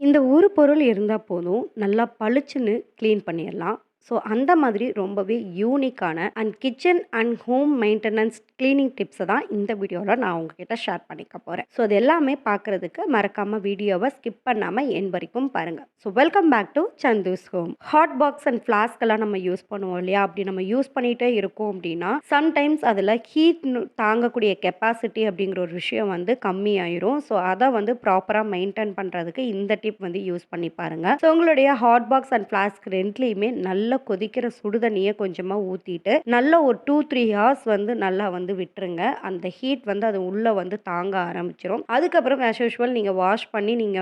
இந்த ஒரு பொருள் இருந்தா போதும், நல்லா பளிச்சுன்னு கிளீன் பண்ணிறலாம். ஸோ, அந்த மாதிரி ரொம்பவே யூனிக்கான and kitchen and home maintenance cleaning டிப்ஸ தான் இந்த வீடியோல நான் உங்ககிட்ட ஷேர் பண்ணிக்க போறேன். ஸோ, அது எல்லாமே பார்க்குறதுக்கு மறக்காம வீடியோவ ஸ்கிப் பண்ணாம எண்ட் வரைக்கும் பாருங்க. So, welcome back to Santhu's home. Hot box and ஃப்ளாஸ்க்லாம் நம்ம யூஸ் பண்ணுவோம் இல்லையா? அப்படி நம்ம யூஸ் பண்ணிட்டே இருக்கோம் அப்படின்னா, சம்டைம்ஸ் அதில ஹீட் தாங்கக்கூடிய கெப்பாசிட்டி அப்படிங்கிற ஒரு விஷயம் வந்து கம்மியாயிரும். ஸோ, அத வந்து ப்ராப்பரா மெயின்டெயின் பண்றதுக்கு இந்த டிப் வந்து யூஸ் பண்ணி பாருங்க. ஸோ, உங்களுடைய ஹாட் பாக்ஸ் அண்ட் ஃப்ளாஸ்க் 2லயுமே நல்ல கொதிக்கிற சுடு தண்ணிய கொஞ்சமா ஊத்திட்டு, நல்ல ஒரு 2, 3 ஹார்ஸ் வந்து நல்லா வந்து விட்டுருங்க. அந்த ஹீட் வந்து அது உள்ள வந்து தாங்க ஆரம்பிச்சுரும். அதுக்கப்புறம் ஆஸ் யூசுவல் நீங்க வாஷ் பண்ணி நீங்க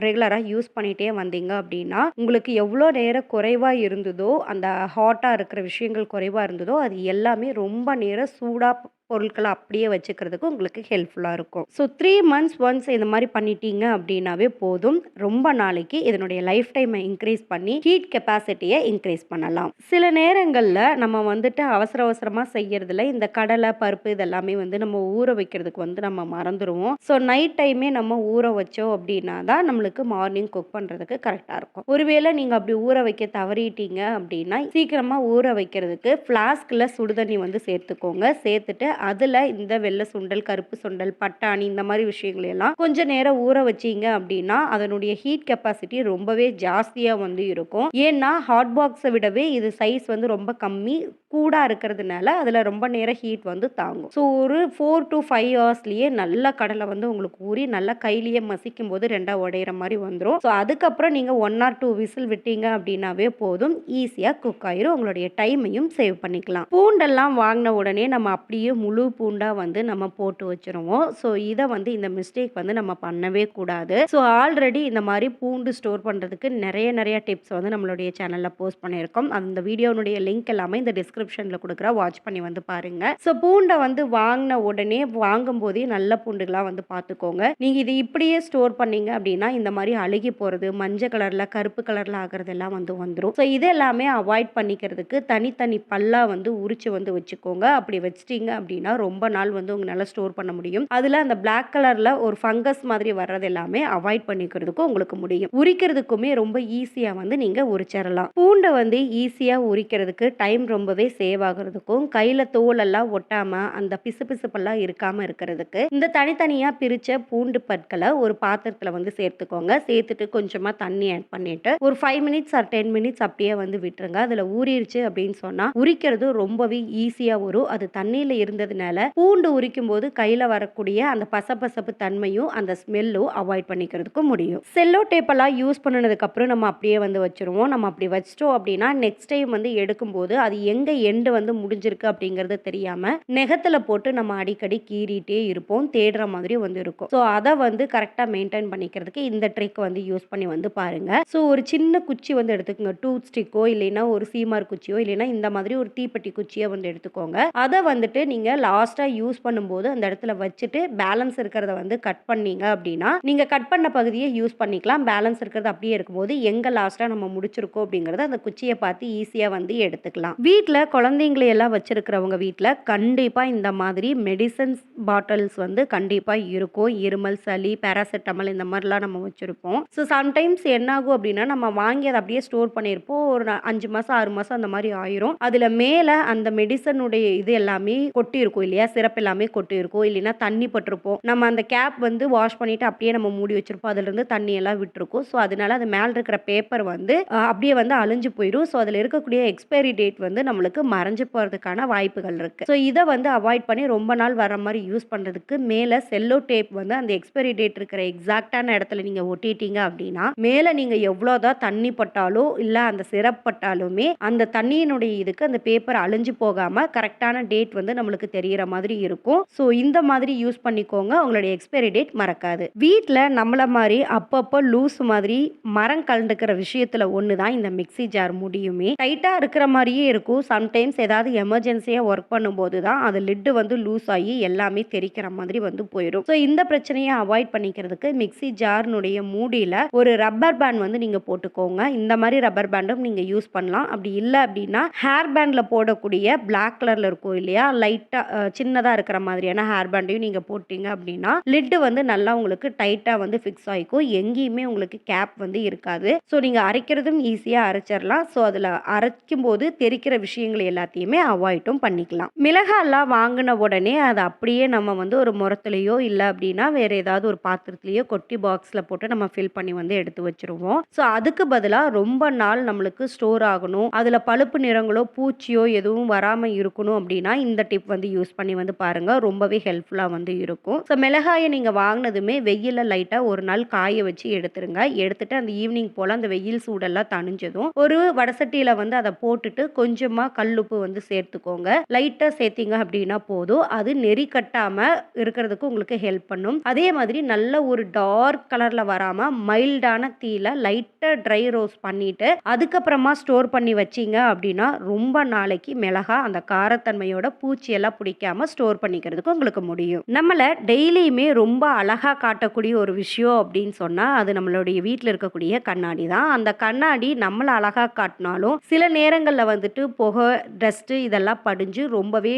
ரெகுலரா யூஸ் பண்ணிட்டே வந்தீங்க அப்படின்னா, உங்களுக்கு எவ்வளோ நேரம் குறைவா இருந்ததோ, அந்த ஹாட்டா இருக்கிற விஷயங்கள் குறைவா இருந்ததோ, அது எல்லாமே ரொம்ப நேரம் சூடா பொருட்கள அப்படியே வச்சுக்கிறதுக்கு உங்களுக்கு ஹெல்ப்ஃபுல்லா இருக்கும். ஸோ 3 மந்த்ஸ் ஒன்ஸ் இந்த மாரி பண்ணிட்டீங்க அப்படின்னாவே போதும். ரொம்ப நாளைக்கு இதனுடைய லைஃப் டைம இன்க்ரீஸ் பண்ணி ஹீட் கெப்பாசிட்டிய இன்க்ரீஸ் பண்ணலாம். சில நேரங்கள்ல நம்ம வந்துட்டு அவசர அவசரமா செய்யறதுல இந்த கடலை, பருப்பு இதெல்லாமே வந்து நம்ம ஊற வைக்கிறதுக்கு வந்து நம்ம மறந்துருவோம். ஸோ நைட் டைமே நம்ம ஊற வச்சோம் அப்படின்னா தான் நம்மளுக்கு மார்னிங் குக் பண்றதுக்கு கரெக்ட்டா இருக்கும். ஒருவேளை நீங்க அப்படி ஊற வைக்க தவறிட்டீங்க அப்படின்னா, சீக்கிரமா ஊற வைக்கிறதுக்கு ஃப்ளாஸ்க்ல சுடுதண்ணி வந்து சேர்த்துக்கோங்க. சேர்த்துட்டு அதுல இந்த வெள்ளை சுண்டல், கருப்பு சுண்டல், பட்டாணி இந்த மாரி விஷயங்கள் எல்லாம் கொஞ்ச நேரம் ஊற வச்சீங்க அப்படின்னா, அதனுடைய ஹீட் கெப்பாசிட்டி ரொம்பவே ஜாஸ்தியா வந்து இருக்கும். ஏன்னா, ஹாட் பாக்ஸ விடவே இது சைஸ் வந்து ரொம்ப கம்மி. கூடா இருக்கிறதுனால, அதுல ரொம்ப நேரம் ஹீட் வந்து தாங்கும். ஸோ, ஒரு 4 to 5 ஹார்ஸ்லயே நல்லா கடலை வந்து உங்களுக்கு ஊறி, நல்லா கையிலேயே மசிக்கும்போது 2ஆ உடையிற மாரி வந்துரும். ஸோ, அதுக்கப்புறம் நீங்க 1 ஆர் 2 விசில் விட்டீங்க அப்படின்னாவே போதும். ஈஸியா குக் ஆயிரும். உங்களுடைய டைமையும் சேவ் பண்ணிக்கலாம். பூண்டெல்லாம் வாங்குன உடனே நம்ம அப்படியே முழு பூண்டா வந்து நம்ம போட்டு வச்சுருவோம். ஸோ, இத வந்து இந்த மிஸ்டேக் வந்து நம்ம பண்ணவே கூடாது. ஸோ, ஆல்ரெடி இந்த மாரி பூண்டு ஸ்டோர் பண்றதுக்கு நெறைய டிப்ஸ் வந்து நம்மளுடைய சேனல்ல போஸ்ட் பண்ணியிருக்கோம். அந்த வீடியோனுடைய லிங்க் எல்லாமே இந்த டிஸ்கிரிப்ஷன்ல குடுக்குறேன். வாட்ச் பண்ணி வந்து பாருங்க. ஸோ, பூண்ட வந்து வாங்குன உடனே வாங்கும்போதே நல்ல பூண்டுகளா வந்து பார்த்துக்கோங்க. நீங்க இது இப்படியே ஸ்டோர் பண்ணீங்க அப்படின்னா, இந்த மாரி அழுகி போறது, மஞ்ச கலர்ல, கருப்பு கலர்ல ஆகுறதெல்லாம் வந்து வந்துரும். ஸோ, இது எல்லாமே அவாய்ட் பண்ணிக்கிறதுக்கு தனித்தனி பல்லா வந்து உரிச்சு வந்து வச்சுக்கோங்க. அப்படி வச்சுட்டீங்க அப்படின்னா, ரொம்ப நாள் வந்து உங்களால ஸ்டோர் பண்ண முடியும். அதுல அந்த பிளாக் கலர்ல ஒரு ஃபங்கஸ் மாதிரி வர்றது எல்லாமே அவாய்ட் பண்ணிக்கிறதுக்கும் உங்களுக்கு முடியும். உரிக்கிறதுக்குமே ரொம்ப ஈஸியா வந்து நீங்க உரிச்சிரலாம். பூண்ட வந்து ஈஸியா உரிக்கிறதுக்கு டைம் ரொம்பவே சேவ் ஆகுறதுக்கும், கையில தோலெல்லாம் ஒட்டாம அந்த பிசுபிசுப்பெல்லாம் இருக்காம இருக்கிறதுக்கு, இந்த தனித்தனியா பிரிச்ச பூண்டு பற்கள ஒரு பாத்திரத்துல வந்து சேர்த்துக்கோங்க. சேர்த்துட்டு கொஞ்சமா தண்ணி ஆட் பண்ணிட்டு, ஒரு 5 மினிட்ஸ் ஆர் 10 மினிட்ஸ் அப்படியே வந்து விட்டுருங்க. அதுல ஊறிருச்சு அப்படின்னு சொன்னா, உரிக்கிறது ரொம்பவே ஈஸியா வரும். அது தண்ணீல இருந்ததுனால, பூண்டு உரிக்கும்போது கையில வரக்கூடிய அந்த பசபசப்பு தன்மையும், அந்த ஸ்மெல்லும் அவாய்ட் பண்ணிக்கிறதுக்கு முடியும். செல்லோ டேப்பெல்லாம் யூஸ் பண்ணுனதுக்கு அப்புறம் நம்ம அப்படியே வந்து வச்சுருவோம். நம்ம அப்படி வச்சுட்டோம் அப்படின்னா, நெக்ஸ்ட் டைம் வந்து எடுக்கும்போது, அது எங்க எண்டு வந்து முடிஞ்சிருக்கு அப்படிங்கிறது தெரியாம, நெகத்துல போட்டு நம்ம அடிக்கடி கீறிட்டே இருப்போம். தேடுற மாதிரி வந்து இருக்கும். ஸோ, அத வந்து கரெக்ட்டா மெயின்டெயின் பண்ணிக்கிறதுக்கு இந்த ட்ரிக் வந்து யூஸ் பண்ணி வந்து பாருங்க. ஸோ, ஒரு சின்ன குச்சி வந்து எடுத்துக்கங்க. டூத் ஸ்டிக்கோ இல்லைன்னா ஒரு சீமார் குச்சியோ இல்லைன்னா இந்த மாதிரி ஒரு தீப்பெட்டி குச்சிய வந்து எடுத்துக்கோங்க. அத வந்துட்டு நீங்க லாஸ்ட்டா யூஸ் பண்ணும்போது அந்த இடத்துல வச்சுட்டு பேலன்ஸ் இருக்கிறத வந்து கட் பண்ணீங்க அப்படின்னா, நீங்க கட் பண்ண பகுதிய யூஸ் பண்ணிக்கலாம். பேலன்ஸ் இருக்கிறது அப்படியே இருக்கும்போது, எங்க லாஸ்ட்டா நம்ம முடிச்சிருக்கோம் அப்படிங்கிறத அந்த குச்சிய பார்த்து ஈஸியா வந்து எடுத்துக்கலாம். வீட்ல குழந்தைங்களை எல்லாம் வச்சிருக்கிறவங்க வீட்ல கண்டிப்பா இந்த மாதிரி மெடிசின்ஸ் பாட்டில்ஸ் வந்து கண்டிப்பா இருக்கும். இருமல், சளி, பேராசிட்டமல் இந்த மாரிலாம் நம்ம வச்சிருப்போம். ஸோ சம்டைம்ஸ் என்ன ஆகும் அப்படின்னா, நம்ம வாங்கி அத அப்படியே ஸ்டோர் பண்ணியிருப்போம். ஒரு 5 மாசம், 6 மாசம் அந்த மாரி ஆயிரும். அதுல மேல அந்த மெடிசனுடைய இது எல்லாமே கொட்டியிருக்கும் இல்லையா? சிரப் எல்லாமே கொட்டியிருக்கும். இல்லைன்னா தண்ணி பட்டிருப்போம். நம்ம அந்த கேப் வந்து வாஷ் பண்ணிட்டு அப்படியே நம்ம மூடி வச்சிருப்போம். அதுலேருந்து தண்ணி எல்லாம் விட்டுருக்கும். ஸோ, அதனால அது மேல இருக்கிற பேப்பர் வந்து அப்படியே வந்து அழிஞ்சு போயிரும். ஸோ, அதுல இருக்கக்கூடிய எக்ஸ்பைரி டேட் வந்து நம்மளுக்கு மறைஞ்சு போறதுக்கான வாய்ப்புகள் இருக்கு. ஸோ, இத வந்து அவாய்ட் பண்ணி ரொம்ப நாள் வர மாரி யூஸ் பண்றதுக்கு மேல செல்லோ டேப் வந்து அந்த எக்ஸ்பைரி டேட் இருக்கிற எக்ஸாக்ட்டான இடத்துல நீங்க ஒட்டிட்டீங்க அப்படின்னா, மேல நீங்க எவ்வளோதான் தண்ணி பட்டாலோ, இல்ல அந்த சிரப் பட்டாலுமே, அந்த தண்ணியினுடைய இதுக்கு அந்த பேப்பர் அழிஞ்சு போகாம கரெக்ட்டான டேட் வந்து நம்மளுக்கு தெரியிற மாதிரி இருக்கும். ஸோ, இந்த மாதிரி யூஸ் பண்ணிக்கோங்க. உங்களுடைய எக்ஸ்பைரி டேட் மறக்காது. வீட்ல நம்மள மாரி அப்பப்போ லூஸ் மாதிரி மரம் கழண்டுக்கிற விஷயத்துல ஒண்ணு தான் இந்த மிக்ஸி ஜார் முடியுமே. டைட்டா இருக்கிற மாரியே இருக்கும். சம்டைம்ஸ் ஏதாவது எமர்ஜென்சியா ஒர்க் பண்ணும்போது தான் அது லிட் வந்து லூஸ் ஆகி எல்லாமே தெறிக்கிற மாதிரி வந்து போயிரும். ஸோ, இந்த பிரச்சனைய அவாய்ட் பண்ணிக்கிறதுக்கு மிக்ஸி ஜார்னுடைய மூடியில ஒரு ரப்பர் பேண்ட் வந்து நீங்க போட்டுக்கோங்க. இந்த மாரி ரப்பர் பேண்டும் நீங்க யூஸ் பண்ணலாம். அப்படி இல்ல அப்படின்னா, ஹேர் பேண்ட்ல போடக்கூடிய பிளாக் கலர்ல இருக்கும் இல்லையா? லைட்டா சின்னதா இருக்கிற மாதிரியான ஹேர் பேண்டையும் நீங்க போட்டீங்க அப்படின்னா, லிட் வந்து நல்லா உங்களுக்கு டைட்டா வந்து ஃபிக்ஸ் ஆயிக்கும். எங்கேயுமே உங்களுக்கு கேப் வந்து இருக்காது. ஸோ நீங்க அரைக்கிறதும் ஈஸியா அரைச்சிரலாம். ஸோ அதில அரைக்கும்போது தெறிக்கிற விஷயங்கள் எல்லாத்தையுமே அவாய்டும் பண்ணிக்கலாம். மிளகாய்லாம் வாங்குன உடனே அத அப்படியே நம்ம வந்து ஒரு முறத்திலயோ, இல்ல அப்படின்னா வேற ஏதாவது ஒரு பாத்திரத்திலயோ கொட்டி பாக்ஸ்ல போட்டு நம்ம ஃபில் பண்ணி வந்து எடுத்து வச்சுருவோம். ஸோ அதுக்கு பதிலா ரொம்ப நாள் நம்மளுக்கு ஸ்டோர் ஆகணும். அதில பழுப்பு நிறங்களோ, பூச்சியோ எதுவும் வராம இருக்கணும் அப்படின்னா, இந்த டிப் வந்து யூஸ் பண்ணி வந்து பாருங்க. ரொம்பவே ஹெல்ப்ஃபுல்லா வந்து இருக்கும். ஸோ மிளகாய நீங்க வாங்குனதுமே வெயில்ல லைட்டா ஒரு நாள் காய வச்சு எடுத்துருங்க. எடுத்துட்டு அந்த ஈவினிங் போல அந்த வெயில் சூடெல்லாம் தணிஞ்சதும், ஒரு வடசட்டியில வந்து அத போட்டுட்டு கொஞ்சமா கல்லுப்பு வந்து சேர்த்துக்கோங்க. லைட்டா சேர்த்தீங்க அப்படின்னா போதும். அது நெறி கட்டாம இருக்கிறதுக்கு உங்களுக்கு ஹெல்ப் பண்ணும். அதே மாதிரி நல்ல ஒரு டார்க் கலர்ல வராம மைல்டான தீயில லைட்டா ட்ரை ரோஸ்ட் பண்ணிட்டு, அதுக்கப்புறமா ஸ்டோர் பண்ணி வச்சீங்க அப்படின்னா, ரொம்ப நாளைக்கு மிளகா அந்த காரத்தன்மையோட பூச்சியெல்லாம் பிடிக்காம ஸ்டோர் பண்ணிக்கிறதுக்கு உங்களுக்கு முடியும். நம்மள டெய்லியுமே ரொம்ப அழகா காட்டக்கூடிய ஒரு விஷயம் அப்படின்னு சொன்னா, அது நம்மளுடைய வீட்ல இருக்கக்கூடிய கண்ணாடி தான். அந்த கண்ணாடி நம்மள அழகா காட்டினாலும், சில நேரங்கள்ல வந்துட்டு புகை, டஸ்ட்டு இதெல்லாம் படிஞ்சு ரொம்பவே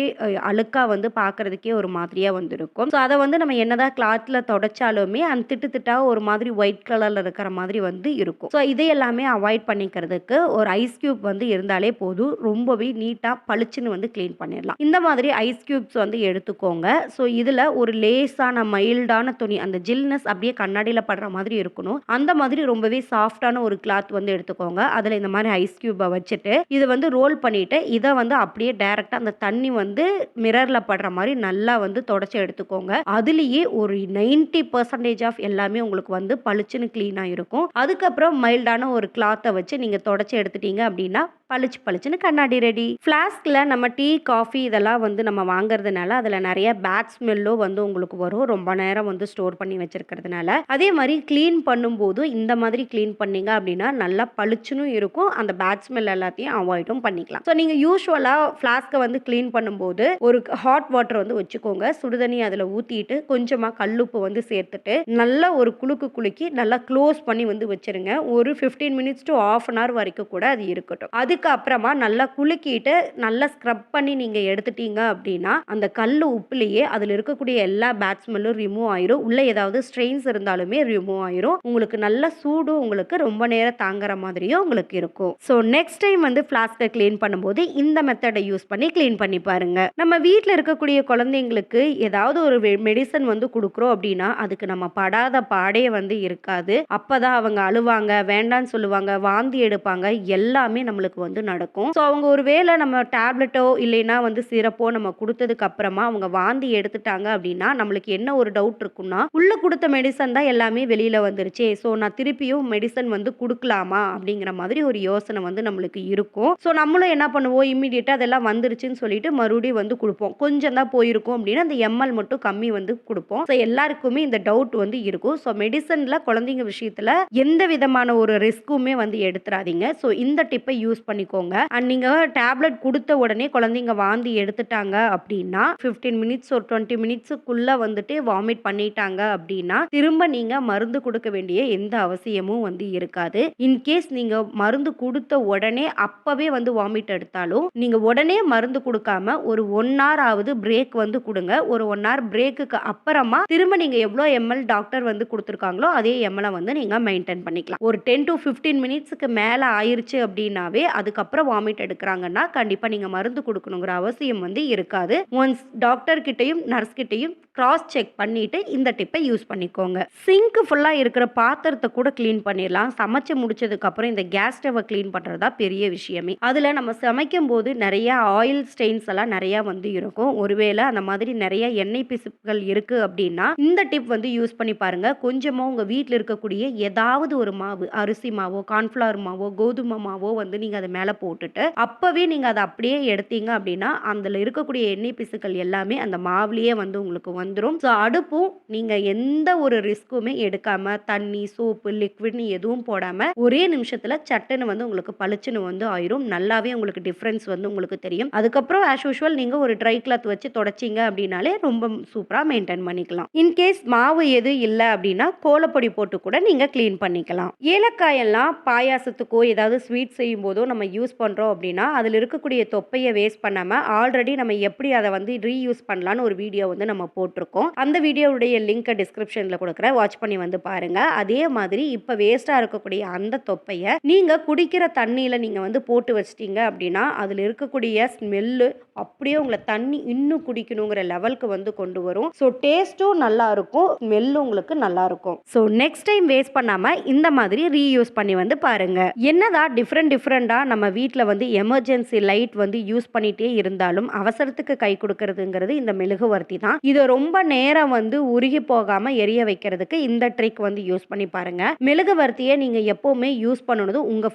அழுக்கா வந்து பார்க்கறதுக்கே ஒரு மாதிரியா வந்து இருக்கும். ஸோ அத வந்து நம்ம என்னதான் கிளாத்ல தொடச்சாலுமே, அந்த திட்டு திட்டா ஒரு மாதிரி ஒயிட் கலர்ல இருக்கிற மாதிரி வந்து இருக்கும். ஸோ இதையெல்லாமே அவாய்ட் பண்ணிக்கிறதுக்கு ஒரு ஐஸ் கியூப் வந்து இருந்தாலே போதும். ரொம்பவே நீட்டா பளிச்சுன்னு வந்து கிளீன் பண்ணிடலாம். இந்த மாதிரி ஐஸ் கியூப்ஸ் வந்து எடுத்துக்கோங்க. ஸோ இதுல ஒரு லேசான மைல்டான துணி, அந்த ஜில்னஸ் அப்படியே கண்ணாடியில படுற மாதிரி இருக்கணும். அந்த மாதிரி ரொம்பவே சாஃப்ட்டான ஒரு கிளாத் வந்து எடுத்துக்கோங்க. அதுல இந்த மாதிரி ஐஸ் கியூப வச்சுட்டு, இத வந்து ரோல் பண்ணிட்டு, இத வந்து அப்படியே டைரக்ட்டா அந்த தண்ணி வந்து மிரர்ல படுற மாரி நல்லா வந்து தொடச்சு எடுத்துக்கோங்க. அதுலயே ஒரு 90% ஆஃப் எல்லாமே உங்களுக்கு வந்து பளிச்சுன்னு கிளீனா இருக்கும். அதுக்கப்புறம் மைல்டான ஒரு கிளாத்த வச்சு நீங்க தொடச்சு எடுத்துட்டீங்க அப்படின்னா, பளிச்சு பளிச்சுன்னு கண்ணாடி ரெடி. ஃப்ளாஸ்க்ல நம்ம டீ, காஃபி இதெல்லாம் வந்து நம்ம வாங்குறதுனால, அதுல நெறைய பேட் ஸ்மெல்லோ வந்து உங்களுக்கு வரும். ரொம்ப நேரம் வந்து ஸ்டோர் பண்ணி வச்சிருக்கிறதுனால. அதே மாரி கிளீன் பண்ணும்போது இந்த மாதிரி கிளீன் பண்ணீங்க அப்படின்னா, நல்லா பளிச்சுன்னு இருக்கும். அந்த பேட் ஸ்மெல் எல்லாத்தையும் அவாய்டும் பண்ணிக்கலாம். ஸோ நீங்க யூசுவலா ஃப்ளாஸ்க்க வந்து கிளீன் பண்ணும்போது, ஒரு ஹாட் வாட்டர் வந்து வச்சுக்கோங்க. சுடுதண்ணி அதுல ஊத்திட்டு, கொஞ்சமா கல்லுப்பு வந்து சேர்த்துட்டு, நல்லா ஒரு குலுக்கு குலுக்கி நல்லா க்ளோஸ் பண்ணி வந்து வச்சுருங்க. ஒரு 15 மினிட்ஸ் டூ 1/2 அன் ஹவர் வரைக்கும் கூட அது இருக்கட்டும். அதுக்கு அப்புறமா நல்லா குலுக்கிட்டு, நல்லா ஸ்க்ரப் பண்ணி நீங்க எடுத்துட்டீங்க அப்படின்னா, அந்த கல்லு உப்புலயே அதுல இருக்கக்கூடிய எல்லா பேட் ஸ்மெல்லும் ரிமூவ் ஆயிரும். உள்ள ஏதாவது ஸ்ட்ரெயின்ஸ் இருந்தாலுமே ரிமூவ் ஆயிரும். உங்களுக்கு நல்ல சூடும் உங்களுக்கு ரொம்ப நேரம் தாங்குற மாதிரியும் உங்களுக்கு இருக்கும். ஸோ நெக்ஸ்ட் டைம் வந்து ஃப்ளாஸ்க்க கிளீன் பண்ணும்போது இந்த மெத்தட யூஸ் பண்ணி கிளீன் பண்ணி பாருங்க. நம்ம வீட்ல இருக்கக்கூடிய குழந்தைங்களுக்கு ஏதாவது ஒரு மெடிசன் வந்து குடுக்குறோம் அப்படின்னா, அதுக்கு நம்ம படாத பாடே வந்து இருக்காது. அப்பதான் அவங்க அழுவாங்க, வேண்டான்னு சொல்லுவாங்க, வாந்தி எடுப்பாங்க, எல்லாமே நம்மளுக்கு வந்து நடக்கும். ஸோ அவங்க ஒரு வேளை நம்ம டேப்லெட்டோ இல்லைன்னா வந்து சிரப்போ நம்ம குடுத்ததுக்கு அப்புறமா அவங்க வாந்தி எடுத்துட்டாங்க அப்படின்னா, நம்மளுக்கு என்ன ஒரு டவுட் இருக்கும்னா, உள்ள குடுத்த மெடிசன் தான் எல்லாமே வெளியில வந்துருச்சே. ஸோ நான் திருப்பியும் மெடிசன் வந்து குடுக்கலாமா? அப்படிங்கிற மாதிரி ஒரு யோசனை வந்து நம்மளுக்கு இருக்கும். ஸோ நம்மளும் என்ன பண்ணுவோம், இம்மீடியட்டா அதெல்லாம் வந்துருச்சுன்னு சொல்லிட்டு மறுபடியும் வந்து குடுப்போம். கொஞ்சம் தான் போயிருக்கும் அப்படின்னா, அந்த எம்எல் மட்டும் கம்மி வந்து குடுப்போம். ஸோ எல்லாருக்குமே இந்த டவுட் வந்து இருக்கும். ஸோ மெடிசன்ல குழந்தைங்க விஷயத்துல எந்த விதமான ஒரு ரிஸ்க்குமே வந்து எடுத்துறாதீங்க. ஸோ இந்த டிப்பை யூஸ் பண்ணிக்கோங்க. அண்ட் நீங்க டேப்லெட் குடுத்த உடனே குழந்தைங்க வாந்தி எடுத்துட்டாங்க அப்படின்னா, 15 மினிட்ஸ் ஒரு 20 மினிட்ஸ்க்குள்ள வந்துட்டு வாமிட் பண்ணிட்டாங்க அப்படின்னா, திரும்ப நீங்க மருந்து குடுக்க வேண்டிய எந்த அவசியமும் வந்து இருக்காது. இன்கேஸ் நீங்க மருந்து குடுத்த உடனே அப்பவே வந்து வாமிட் எடுத்தாலும், நீங்க உடனே மருந்து குடுக்காம ஒரு 1 ஹவர் ஆவது பிரேக் வந்து குடுங்க. ஒரு 1 ஹவர் பிரேக்குக்கு அப்புறமா திரும்ப நீங்க எவ்வளோ எம்எல் டாக்டர் வந்து குடுத்துருக்காங்களோ, அதே எம்எல்ல வந்து நீங்க மெயின்டெயின் பண்ணிக்கலாம். ஒரு 10 to 15 மினிட்ஸ்க்கு மேல ஆயிருச்சு அப்படின்னாவே, அதுக்கப்புறம் வாமிட் எடுக்குறாங்கன்னா, கண்டிப்பா நீங்க மருந்து குடுக்கணுங்கிற அவசியம் வந்து இருக்காது. ஒன்ஸ் டாக்டர் கிட்டயும், நர்ஸ் கிட்டயும் கிராஸ் செக் பண்ணிட்டு இந்த டிப்பை யூஸ் பண்ணிக்கோங்க. சிங்க் ஃபுல்லா இருக்கிற பாத்திரத்த கூட கிளீன் பண்ணிடலாம். சமைச்சு முடிச்சதுக்கு அப்புறம் இந்த கேஸ் ஸ்டவ்வ கிளீன் பண்றது தான் பெரிய விஷயமே. அதுல நம்ம சமைக்கும்போது நெறைய ஆயில் ஸ்டெயின்ஸ் எல்லாம் நெறைய வந்து இருக்கும். ஒருவேளை அந்த மாதிரி நெறைய எண்ணெய் பிசுக்குகள் இருக்கு அப்படின்னா, இந்த டிப் வந்து யூஸ் பண்ணி பாருங்க. கொஞ்சமா உங்க வீட்ல இருக்கக்கூடிய ஏதாவது ஒரு மாவு, அரிசி மாவோ, கார்ன்ஃப்ளவர் மாவோ, கோதுமை மாவோ வந்து நீங்க அது மேல போட்டுட்டு, அப்பவே நீங்க அத அப்படியே எடுத்தீங்க அப்படின்னா, அதுல இருக்கக்கூடிய எண்ணெய் பிசுக்கள் எல்லாமே அந்த மாவுலயே வந்து உங்களுக்கு வந்துரும். ஸோ அடுப்பும் நீங்க எந்த ஒரு ரிஸ்க்குமே எடுக்காம தண்ணி, சோப்பு, லிக்விட்ன்னு எதுவும் போடாம ஒரே நிமிஷத்துல சட்டுன்னு வந்து உங்களுக்கு பளிச்சுன்னு வந்து ஆயிரும். நல்லாவே உங்களுக்கு டிஃபரன்ஸ் வந்து உங்களுக்கு தெரியும். அதுக்கப்புறம் ஆஸ் யூசுவல் நீங்க ஒரு ட்ரை கிளாத் வச்சு தொடச்சீங்க அப்படின்னாலே ரொம்ப சூப்பரா மெயின்டெயின் பண்ணிக்கலாம். இன்கேஸ் மாவு எதுவும் இல்ல அப்படின்னா கோலப்பொடி போட்டு கூட நீங்க கிளீன் பண்ணிக்கலாம். ஏலக்காய் எல்லாம் பாயாசத்துக்கோ ஏதாவது ஸ்வீட் செய்யும் போதோ நம்ம யூஸ் பண்றோம் அப்படின்னா அதுல இருக்கக்கூடிய தொப்பையை வேஸ்ட் பண்ணாம ஆல்ரெடி நம்ம எப்படி அதை வந்து ரீயூஸ் பண்ணலாம்னு ஒரு வீடியோ வந்து நம்ம போட்டிருக்கோம். அந்த வீடியோவுடைய லிங்க் டிஸ்கிரிப்ஷன்ல கொடுக்குறேன், வாட்ச் பண்ணி வந்து பாருங்க. அதே மாதிரி இப்ப வேஸ்டா இருக்கக்கூடிய அந்த தொப்பையை நீங்க குடிக்கிற தண்ணியில நீங்க வந்து போட்டு வச்சிட்டீங்க அப்படின்னா அதுல இருக்கக்கூடிய ஸ்மெல்லு அப்படியே உங்களை தண்ணி இன்னும் குடிக்கணுங்கிற லெவலுக்கு வந்து கொண்டு வரும். ஸோ டேஸ்ட்டும் நல்லா இருக்கும், ஸ்மெல்லும் உங்களுக்கு நல்லா இருக்கும். ஸோ நெக்ஸ்ட் டைம் வேஸ்ட் பண்ணாம இந்த மாதிரி ரீயூஸ் பண்ணி வந்து பாருங்க. என்னதான் டிஃப்ரெண்டா நம்ம வீட்டில் வந்து எமர்ஜென்சி லைட் வந்து யூஸ் பண்ணிட்டே இருந்தாலும் அவசரத்துக்கு கை கொடுக்கறதுங்கிறது இந்த மெழுகுவர்த்தி தான். இதை ரொம்ப நேரம் வந்து உருகி போகாம எரிய வைக்கிறதுக்கு இந்த ட்ரிக் வந்து யூஸ் பண்ணி பாருங்க. மெழுகுவர்த்தியை நீங்க எப்பவுமே யூஸ் பண்ணணும் உங்க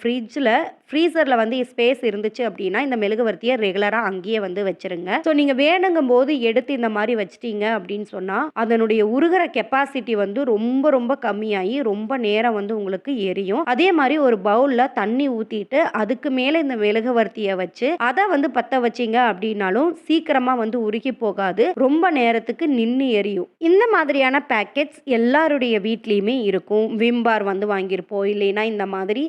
ஃப்ரீசர்ல வந்து ஸ்பேஸ் இருந்துச்சு அப்படின்னா இந்த மெழுகுவர்த்தியை ரெகுலரா அங்கேயே வந்து வச்சிருங்க. ஸோ நீங்க வேணுங்கும் போது எடுத்து இந்த மாதிரி வச்சிட்டீங்க அப்படின்னு சொன்னா அதனுடைய உருகிற கெப்பாசிட்டி வந்து ரொம்ப ரொம்ப கம்மியாகி ரொம்ப நேரம் வந்து உங்களுக்கு எரியும். அதே மாதிரி ஒரு பவுல்ல தண்ணி ஊத்திட்டு அதுக்கு மேல இந்த மெழுகுவர்த்தியை வச்சு அதை வந்து பத்த வச்சீங்க அப்படின்னாலும் சீக்கிரமா வந்து உருகி போகாது, ரொம்ப நேரத்துக்கு நின்று எரியும். இந்த மாதிரியான பேக்கெட்ஸ் எல்லாருடைய வீட்லயுமே இருக்கும். விம்பார் வந்து வாங்கியிருப்போம், இல்லைன்னா இந்த மாதிரி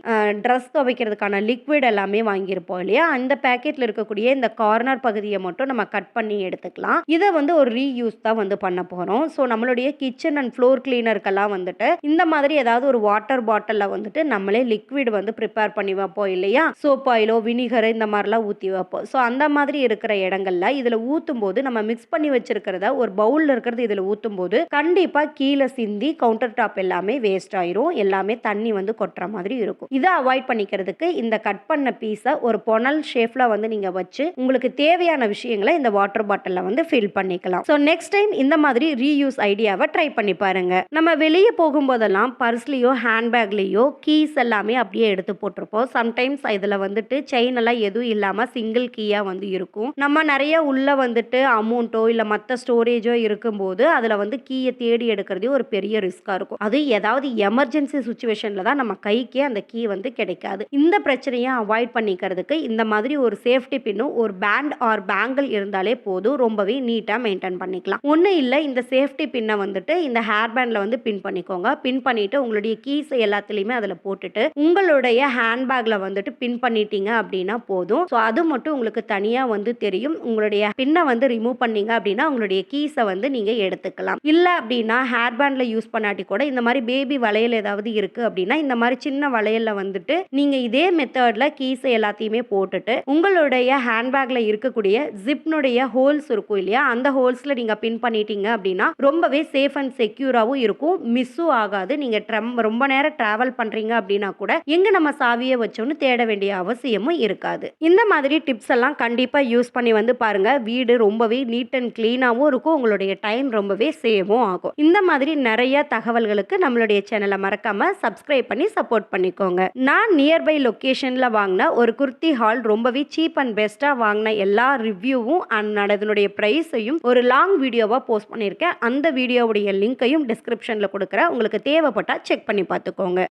ட்ரெஸ் துவைக்கிறதுக்கான லிக்விட் எல்லாமே வாங்கியிருப்போம் இல்லையா, அந்த பேக்கெட்ல இருக்கக்கூடிய இந்த கார்னர் பகுதியை மட்டும் நம்ம கட் பண்ணி எடுத்துக்கலாம். இதை வந்து ஒரு ரீயூஸ் தான் வந்து பண்ண போறோம். ஸோ நம்மளுடைய கிச்சன் அண்ட் ஃப்ளோர் கிளீனருக்கெல்லாம் வந்துட்டு இந்த மாதிரி ஏதாவது ஒரு வாட்டர் பாட்டில்ல வந்துட்டு நம்மளே லிக்விட் வந்து ப்ரிப்பேர் பண்ணி வைப்போம் இல்லையா, சோப் ஆயிலோ வினிகர் இந்த மாதிரிலாம் ஊற்றி வைப்போம். ஸோ அந்த மாதிரி இருக்கிற இடங்கள்ல இதில் ஊற்றும் போது நம்ம மிக்ஸ் பண்ணி வச்சிருக்கிறத ஒரு பவுலில் இருக்கிறது இதில் ஊற்றும் போது கண்டிப்பாக கீழே சிந்தி கவுண்டர் டாப் எல்லாமே வேஸ்ட் ஆயிரும், எல்லாமே தண்ணி வந்து கொட்டுற மாதிரி இருக்கும். இதை அவாய்ட் பண்ணிக்கிறதுக்கு இந்த கட் பண்ண பீஸை ஒரு பொனல் ஷேப்ல வந்து நீங்க வச்சு உங்களுக்கு தேவையான விஷயங்களை இந்த வாட்டர் பாட்டில்ல வந்து ஃபில் பண்ணிக்கலாம். ஸோ நெக்ஸ்ட் டைம் இந்த மாதிரி ரீயூஸ் ஐடியாவை ட்ரை பண்ணி பாருங்க. நம்ம வெளியே போகும்போதெல்லாம் பர்ஸ்லயோ ஹேண்ட்பேக்லயோ கீஸ் எல்லாமே அப்படியே எடுத்து போட்டிருப்போம். சம்டைம்ஸ் இதுல வந்துட்டு செயின் எல்லாம் எதுவும் இல்லாம சிங்கிள் கீயா வந்து இருக்கும். நம்ம நிறைய உள்ள வந்துட்டு அமௌண்ட்டோ இல்ல மற்ற ஸ்டோரேஜோ இருக்கும்போது அதுல வந்து கீயை தேடி எடுக்கிறதே ஒரு பெரிய ரிஸ்கா இருக்கும். அது ஏதாவது எமர்ஜென்சி சுச்சுவேஷன்ல தான் நம்ம கைக்கே அந்த கீ வந்து கிடைக்காது. இந்த பிரச்சனையை அவாய்ட் பண்ணிக்கிறதுக்கு இந்த மாதிரி ஒரு சேஃப்டி பின்னும் ஒரு பேண்ட் ஆர் பேங்கிள் இருந்தாலே போதும், ரொம்பவே நீட்டா மெயின்டைன் பண்ணிக்கலாம். ஒன்றும் இல்லை, இந்த சேஃப்டி பின்னை வந்துட்டு இந்த ஹேர் பேண்ட்ல வந்து பின் பண்ணிக்கோங்க. பின் பண்ணிட்டு உங்களுடைய கீஸ் எல்லாத்துலேயுமே அதில் போட்டுட்டு உங்களுடைய ஹேண்ட்பேக்ல வந்துட்டு பின் பண்ணிட்டீங்க அப்படின்னா போதும். ஸோ அது மட்டும் உங்களுக்கு தனியாக வந்து தெரியும். உங்களுடைய பின்னை வந்து ரிமூவ் பண்ணீங்க அப்படின்னா உங்களுடைய கீஸை வந்து நீங்க எடுத்துக்கலாம். இல்லை அப்படின்னா ஹேர் பேண்ட்ல யூஸ் பண்ணாட்டி கூட இந்த மாதிரி பேபி வளையல் ஏதாவது இருக்கு அப்படின்னா இந்த மாதிரி சின்ன வளையல்ல வந்துட்டு நீங்க இதே மெத்தட்ல கீஸை எல்லாத்தையுமே போட்டுட்டு உங்களுடைய ஹேண்ட்பேக்ல இருக்கக்கூடிய ஜிப்னுடைய ஹோல்ஸ் இருக்கும் இல்லையா, அந்த ஹோல்ஸ்ல நீங்க பின் பண்ணிட்டீங்க அப்படின்னா ரொம்பவே சேஃப் அண்ட் செக்யூராகவும் இருக்கும், மிஸ்ஸும் ஆகாது. நீங்க ரொம்ப நேரம் டிராவல் பண்றீங்க அப்படின்னா கூட எங்க நம்ம சாவியை வச்சோன்னு தேட வேண்டிய அவசியமும் இருக்காது. இந்த மாதிரி டிப்ஸ் எல்லாம் கண்டிப்பா யூஸ் பண்ணி வந்து பாருங்க. வீடு ரொம்பவே நீட் அண்ட் கிளீனாகவும் இருக்கும், உங்களுடைய டைம் ரொம்பவே சேவும் ஆகும். இந்த மாதிரி நிறைய தகவல்களுக்கு நம்மளுடைய சேனலை மறக்காம சப்ஸ்கிரைப் பண்ணி சப்போர்ட் பண்ணிக்கோங்க. நான் நியர்பை லொகேஷன்ல வாங்கின ஒரு குர்த்தி ஹால் ரொம்பவே சீப் அண்ட் பெஸ்டா வாங்கின எல்லா ரிவ்யூவும் அண்ட் அதனுடைய பிரைஸையும் ஒரு லாங் வீடியோவா போஸ்ட் பண்ணியிருக்கேன். அந்த வீடியோவுடைய லிங்கையும் டிஸ்கிரிப்ஷன்ல கொடுக்குறேன், உங்களுக்கு தேவைப்பட்டா செக் பண்ணி பார்த்துக்கோங்க.